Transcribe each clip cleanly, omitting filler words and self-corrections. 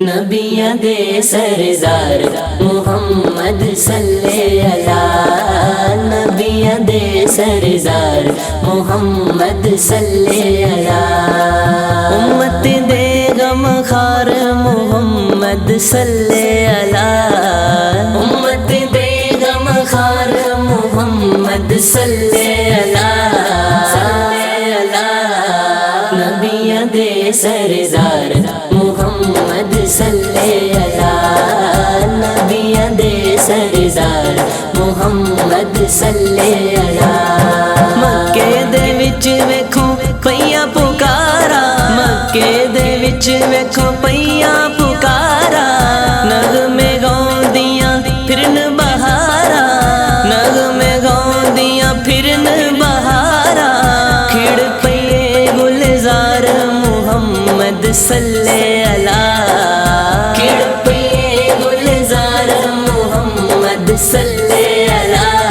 نبیاں دے سردار محمد صلی اللہ، نبیاں دے سردار محمد صلی اللہ، امت دے غم خار محمد صلی اللہ، امت دے غم خار محمد صلی اللہ، نبیاں دے سردار محمد صلی اللہ، نبیاں دے سردار محمد صلی اللہ، مکے دے وچ ویکھو پیاں پکارا، مکے دے وچ ویکھو پیاں پکارا، نغمے گاؤندیاں پھرن بہارا، نغمے گاؤندیاں پھرن بہارا، کھڑ پئے گلزار محمد صلی اللہ، کھڑ پئے گلزار محمد صلی اللہ،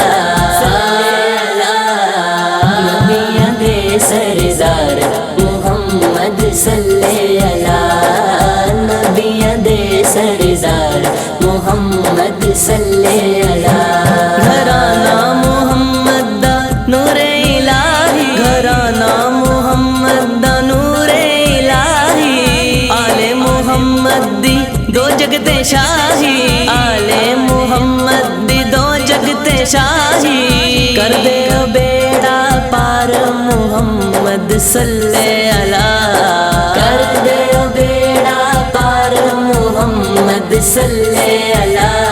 نبیاں دے سردار محمد صلی اللہ، نبیاں دے سردار محمد صلی اللہ، گھرانہ محمد دا نور الہی، گھرانہ محمد دا نور الہی، آل محمد دی دو جگتے شاہی، آل محمد دی دو جگتے شاہی، کر دے بیڑا پار محمد صلی اللہ، کر دے بیڑا پار محمد صلی اللہ،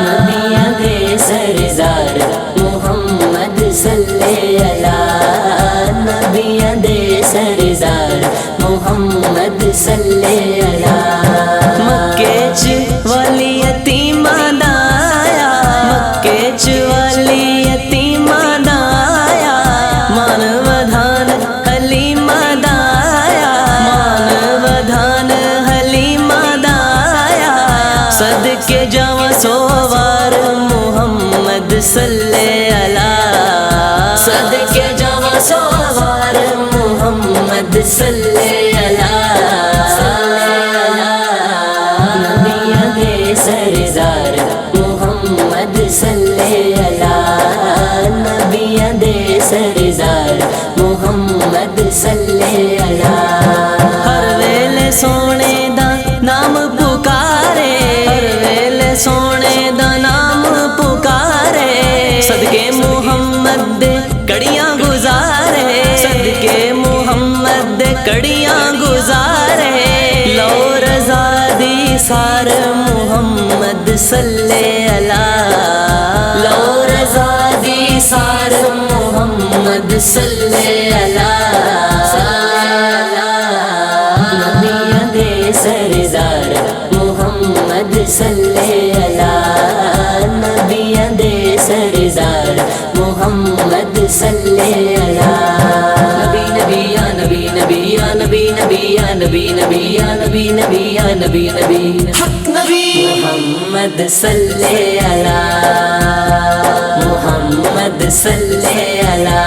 نبیاں دے سردار محمد صلی اللہ، نبیاں دے سردار محمد صلی اللہ، مکے چ والی یتیماں دا آیا، مکے چ والی یتیماں دا آیا، مان ودھان حلیمہ دا آیا، مان ودھان حلیمہ دا آیا، صدقے جاواں سوار محمد صلی اللہ، صدقے جاواں سوار محمد صلی اللہ، نبیاں دے سردار محمد صلی اللہ، نبیاں دے سردار محمد صلی اللہ، ہر ویلے سونے دا نام پکارے، ہر ویلے سونے دا نام پکارے، صدقے محمد دے کڑیاں گزارے، صدقے محمد دے کڑیاں گزارے، لو رضا دی سار محمد صلی اللہ، لو رضا دی سار محمد صلی اللہ، نبیاں دے سردار محمد صلی اللہ، نبیاں دے سردار محمد صلی اللہ، نبی نبی یا نبی نبی یا نبی نبی یا نبی نبی یا نبی نبی یا نبی نبی حق نبی محمد صلی اللہ، محمد صلی اللہ۔